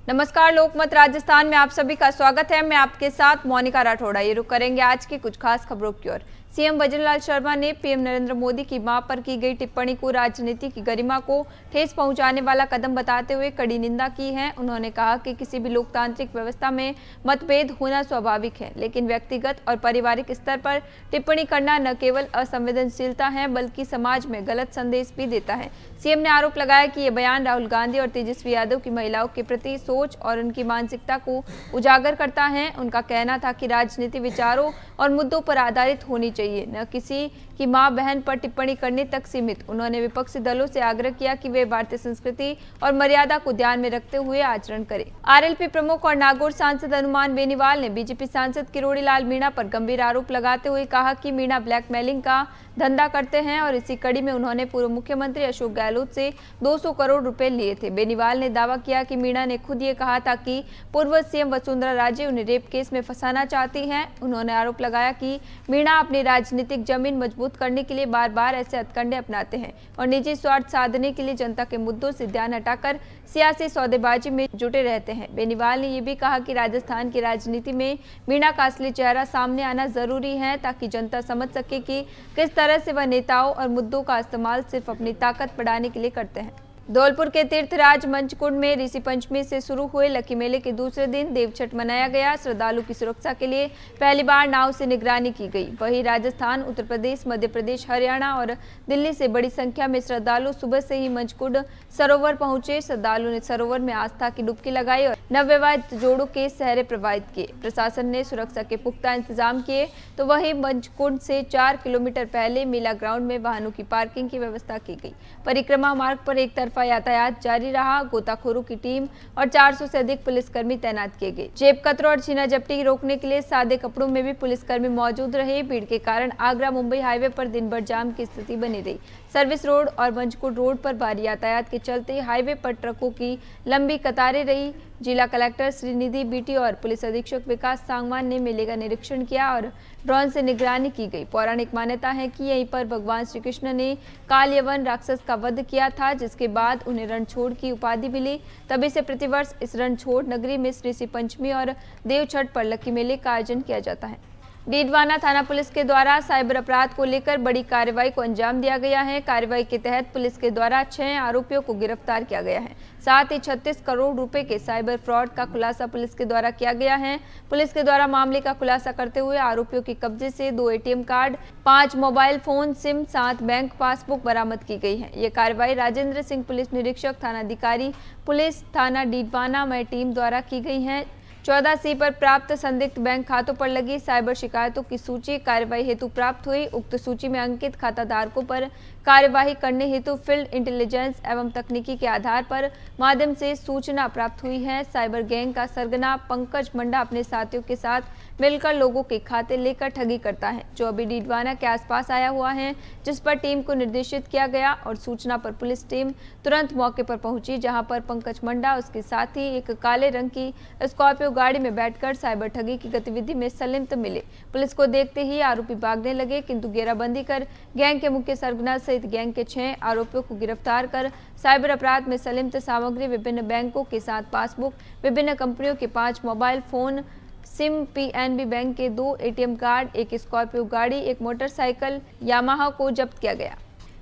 नमस्कार, लोकमत राजस्थान में आप सभी का स्वागत है। मैं आपके साथ मोनिका राठौड़ा। ये रुक करेंगे आज की कुछ खास खबरों की ओर। सीएम भजनलाल शर्मा ने पीएम नरेंद्र मोदी की मां पर की गई टिप्पणी को राजनीति की गरिमा को ठेस पहुंचाने वाला कदम बताते हुए कड़ी निंदा की है। उन्होंने कहा कि किसी भी लोकतांत्रिक व्यवस्था में मतभेद होना स्वाभाविक है, लेकिन व्यक्तिगत और पारिवारिक स्तर पर टिप्पणी करना न केवल असंवेदनशीलता है बल्कि समाज में गलत संदेश भी देता है। सीएम ने आरोप लगाया कि ये बयान राहुल गांधी और तेजस्वी यादव की महिलाओं के प्रति सोच और उनकी मानसिकता को उजागर करता है। उनका कहना था कि राजनीति विचारों और मुद्दों पर आधारित होनी चाहिए, न किसी की मां बहन पर टिप्पणी करने तक सीमित। उन्होंने विपक्षी दलों से आग्रह किया कि वे भारतीय संस्कृति और मर्यादा को ध्यान में रखते हुए आचरण करें। आरएलपी प्रमुख और नागौर सांसद हनुमान बेनीवाल ने बीजेपी सांसद किरोड़ी लाल मीणा पर गंभीर आरोप लगाते हुए कहा कि मीणा ब्लैकमेलिंग का धंधा करते हैं और इसी कड़ी में उन्होंने पूर्व मुख्यमंत्री अशोक गहलोत से 200 करोड़ रुपए लिए थे। बेनीवाल ने दावा किया कि मीणा ने खुद ये कहा था कि पूर्व सीएम वसुंधरा राजे उन्हें रेप केस में फंसाना चाहती हैं। उन्होंने आरोप लगाया कि मीणा अपनी राजनीतिक जमीन मजबूत करने के लिए बार बार ऐसे हथकंडे अपनाते हैं और निजी स्वार्थ साधने के लिए जनता के मुद्दों से ध्यान हटाकर सियासी सौदेबाजी में जुटे रहते हैं। बेनीवाल ने यह भी कहा कि राजस्थान की राजनीति में मीणा का असली चेहरा सामने आना जरूरी है ताकि जनता समझ सके कि किस तरह से वह नेताओं और मुद्दों का इस्तेमाल सिर्फ अपनी ताकत बढ़ाने के लिए करते हैं। धौलपुर के तीर्थराज मंचकुंड में ऋषि पंचमी से शुरू हुए लकी मेले के दूसरे दिन देवछठ मनाया गया। श्रद्धालु की सुरक्षा के लिए पहली बार नाव से निगरानी की गई। वहीं राजस्थान, उत्तर प्रदेश, मध्य प्रदेश, हरियाणा और दिल्ली से बड़ी संख्या में श्रद्धालु सुबह से ही मंचकुंड सरोवर पहुंचे। श्रद्धालु ने सरोवर में आस्था की डुबकी लगाई और नवविवाहित जोड़ों के सहरे प्रवाहित किए। प्रशासन ने सुरक्षा के पुख्ता इंतजाम किए तो वहीं मंचकुंड से 4 किलोमीटर पहले मेला ग्राउंड में वाहनों की पार्किंग की व्यवस्था की गई। परिक्रमा मार्ग पर एक तरफा यातायात जारी रहा। गोताखोरों की टीम और 400 से अधिक पुलिसकर्मी तैनात किए गए। जेब कतरों और छीना झपटी रोकने के लिए सादे कपड़ों में भी पुलिसकर्मी मौजूद रहे। भीड़ के कारण आगरा मुंबई हाईवे पर दिन भर जाम की स्थिति बनी रही। सर्विस रोड और मंचकुंड रोड पर भारी यातायात के चलते हाईवे पर ट्रकों की लंबी कतारें रही। जिला कलेक्टर श्रीनिधि बीटी और पुलिस अधीक्षक विकास सांगवान ने मेले का निरीक्षण किया और ड्रोन से निगरानी की गई। पौराणिक मान्यता है कि यहीं पर भगवान श्री कृष्ण ने काल यवन राक्षस का वध किया था, जिसके बाद उन्हें रणछोड़ की उपाधि मिली। तभी से प्रतिवर्ष इस रणछोड़ नगरी में ऋषि पंचमी और देवछठ पर लकी मेले का आयोजन किया जाता है। डीडवाना थाना पुलिस के द्वारा साइबर अपराध को लेकर बड़ी कार्रवाई को अंजाम दिया गया है। कार्रवाई के तहत पुलिस के द्वारा 6 आरोपियों को गिरफ्तार किया गया है। साथ ही 36 करोड़ रुपए के साइबर फ्रॉड का खुलासा पुलिस के द्वारा किया गया है। पुलिस के द्वारा मामले का खुलासा करते हुए आरोपियों के कब्जे से 2 ATM card, 5 mobile phone, SIM, 7 bank passbook बरामद की गई है। ये कार्रवाई राजेंद्र सिंह पुलिस निरीक्षक, थानाधिकारी, पुलिस थाना डीडवाना में टीम द्वारा की गई है। 14C पर प्राप्त संदिग्ध बैंक खातों पर लगी साइबर शिकायतों की सूची कार्रवाई हेतु प्राप्त हुई। उक्त सूची में अंकित खाता धारकों पर कार्यवाही करने हेतु फील्ड इंटेलिजेंस एवं तकनीकी के आधार पर माध्यम से सूचना प्राप्त हुई है। साइबर गैंग का सरगना पंकज मंडा अपने साथियों के साथ मिलकर लोगों के खाते लेकर ठगी करता है, जो अभी डीडवाना के आसपास आया हुआ है, जिस पर टीम को निर्देशित किया गया और सूचना पर पुलिस टीम तुरंत मौके पर पहुंची, जहां पर पंकज मंडा उसके साथी एक काले रंग की स्कॉर्पियो गाड़ी में बैठकर साइबर ठगी की गतिविधि में संलिप्त मिले। पुलिस को देखते ही आरोपी भागने लगे, किंतु घेराबंदी कर गैंग के मुख्य सरगना सहित गैंग के 6 आरोपियों को गिरफ्तार कर साइबर अपराध में संलिप्त सामग्री, विभिन्न बैंकों के 7 पासबुक, विभिन्न कंपनियों के 5 mobile phone, SIM, PNB bank के 2 एटीएम कार्ड, एक स्कॉर्पियो गाड़ी, एक मोटरसाइकिल यामाहा को जब्त किया गया।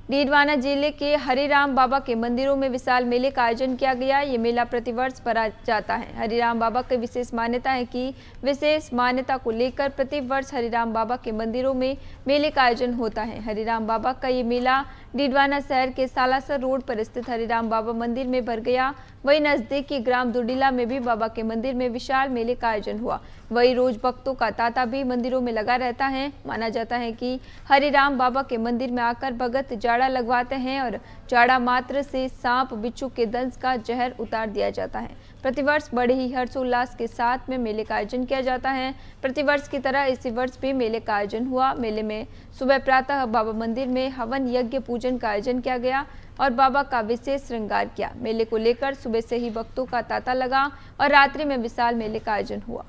डीडवाना जिले के हरिराम बाबा के मंदिरों में विशाल मेले का आयोजन किया गया। ये मेला प्रतिवर्ष भरा जाता है। हरिराम बाबा की विशेष मान्यता है कि विशेष मान्यता को लेकर प्रतिवर्ष हरिराम बाबा के मंदिरों में मेले का आयोजन होता है। हरिराम बाबा का ये मेला डीडवाना शहर के सालासर रोड पर स्थित हरिराम बाबा मंदिर में भर गया। वहीं नजदीकी ग्राम दुडीला में भी बाबा के मंदिर में विशाल मेले का आयोजन हुआ। वहीं रोज भक्तों का तांता भी मंदिरों में लगा रहता है। माना जाता है कि हरिराम बाबा के मंदिर में आकर भगत जाड़ा लगवाते हैं और जाड़ा मात्र से सांप बिच्छू के दंश का जहर उतार दिया जाता है। प्रतिवर्ष बड़े ही हर्षोल्लास के साथ में मेले का आयोजन किया जाता है। प्रतिवर्ष की तरह इसी वर्ष भी मेले का आयोजन हुआ। मेले में सुबह प्रातः बाबा मंदिर में हवन यज्ञ पूजन का आयोजन किया गया और बाबा का विशेष श्रृंगार किया। मेले को लेकर सुबह से ही भक्तों का तांता लगा और रात्रि में विशाल मेले का आयोजन हुआ।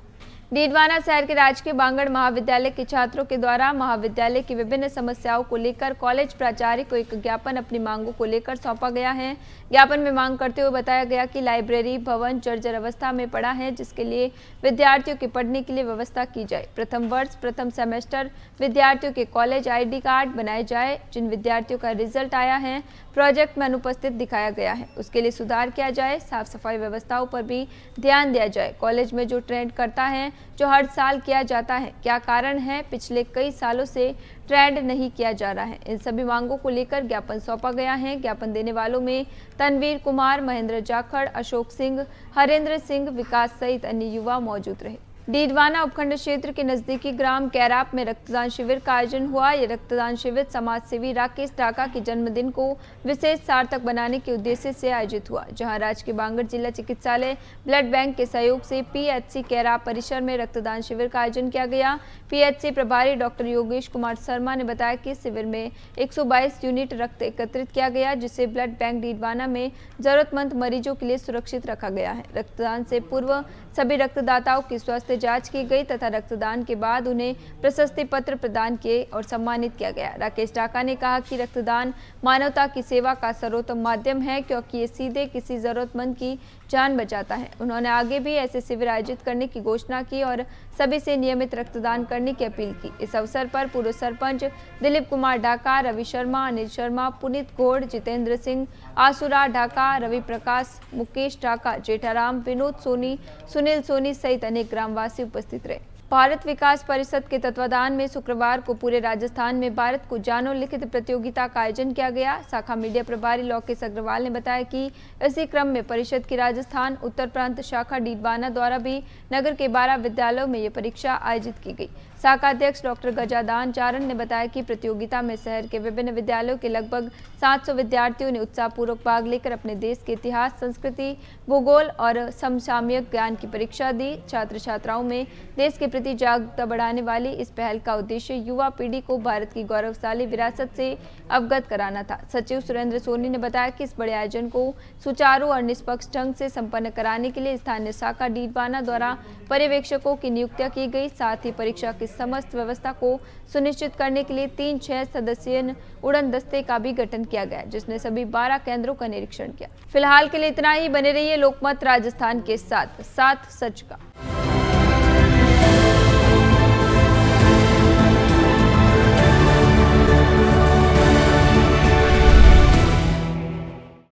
डीडवाना शहर के राजकीय बांगड़ महाविद्यालय के छात्रों के द्वारा महाविद्यालय की विभिन्न समस्याओं को लेकर कॉलेज प्राचार्य को एक ज्ञापन अपनी मांगों को लेकर सौंपा गया है। ज्ञापन में मांग करते हुए बताया गया कि लाइब्रेरी भवन जर्जर अवस्था में पड़ा है, जिसके लिए विद्यार्थियों के पढ़ने के लिए व्यवस्था की जाए। प्रथम वर्ष प्रथम सेमेस्टर विद्यार्थियों के कॉलेज ID कार्ड बनाए जाए। जिन विद्यार्थियों का रिजल्ट आया है प्रोजेक्ट में अनुपस्थित दिखाया गया है, उसके लिए सुधार किया जाए। साफ सफाई व्यवस्थाओं पर भी ध्यान दिया जाए। कॉलेज में जो ट्रेंड करता है जो हर साल किया जाता है, क्या कारण है पिछले कई सालों से ट्रेंड नहीं किया जा रहा है। इन सभी मांगों को लेकर ज्ञापन सौंपा गया है। ज्ञापन देने वालों में तनवीर कुमार, महेंद्र जाखड़, अशोक सिंह, हरेंद्र सिंह, विकास सहित अन्य युवा मौजूद रहे। डीडवाना उपखंड क्षेत्र के नजदीकी ग्राम कैराप में रक्तदान शिविर का आयोजन हुआ। ये रक्तदान शिविर समाज सेवी राकेश डाका के जन्मदिन को विशेष सार्थक बनाने के उद्देश्य से आयोजित हुआ, जहां राजकीय बांगड़ जिला चिकित्सालय ब्लड बैंक के सहयोग से PHC कैराप परिसर में रक्तदान शिविर का आयोजन किया गया। PHC प्रभारी डॉक्टर योगेश कुमार शर्मा ने बताया कि शिविर में 122 यूनिट रक्त एकत्रित किया गया, जिसे ब्लड बैंक डीडवाना में जरूरतमंद मरीजों के लिए सुरक्षित रखा गया है। रक्तदान से पूर्व सभी रक्तदाताओं की स्वास्थ्य जांच की गई तथा रक्तदान के बाद उन्हें प्रशस्ति पत्र प्रदान किए और सम्मानित किया गया। राकेश डाका ने कहा कि रक्तदान मानवता की सेवा का सर्वोत्तम माध्यम है, क्योंकि ये सीधे किसी जरूरतमंद की जान बचाता है। उन्होंने आगे भी ऐसे शिविर आयोजित करने की घोषणा की और सभी से नियमित रक्तदान करने की अपील की। इस अवसर पर पूर्व सरपंच दिलीप कुमार डाका, रवि शर्मा, अनिल शर्मा, पुनीत घोड़, जितेंद्र सिंह, आसुरा डाका, रवि प्रकाश, मुकेश डाका, जेठाराम, विनोद सोनी, सुनील सोनी सहित अनेक ग्रामवासी उपस्थित रहे। भारत विकास परिषद के तत्वाधान में शुक्रवार को पूरे राजस्थान में भारत को जानो लिखित प्रतियोगिता का आयोजन किया गया। शाखा मीडिया प्रभारी लोकेश अग्रवाल ने बताया कि इसी क्रम में परिषद की राजस्थान उत्तर प्रांत शाखा डीडवाना द्वारा भी नगर के 12 विद्यालयों में ये परीक्षा आयोजित की गई। शाखा अध्यक्ष डॉक्टर गजादान चारण ने बताया कि प्रतियोगिता में शहर के विभिन्न विद्यालयों के लगभग 700 विद्यार्थियों ने उत्साहपूर्वक भाग लेकर अपने देश के इतिहास, संस्कृति, भूगोल और समसामयिक ज्ञान की परीक्षा दी। छात्र छात्राओं में देश के प्रति जागरूकता बढ़ाने वाली इस पहल का उद्देश्य युवा पीढ़ी को भारत की गौरवशाली विरासत से अवगत कराना था। सचिव सुरेंद्र सोनी ने बताया कि इस बड़े आयोजन को सुचारू और निष्पक्ष ढंग से संपन्न कराने के लिए स्थानीय शाखा डीडवाना द्वारा पर्यवेक्षकों की नियुक्तियां की गई। साथ ही परीक्षा की समस्त व्यवस्था को सुनिश्चित करने के लिए 3-6 सदस्यीय उड़न दस्ते का भी गठन किया गया, जिसने सभी 12 केंद्रों का निरीक्षण किया। फिलहाल के लिए इतना ही। बने रहिए लोकमत राजस्थान के साथ सच का।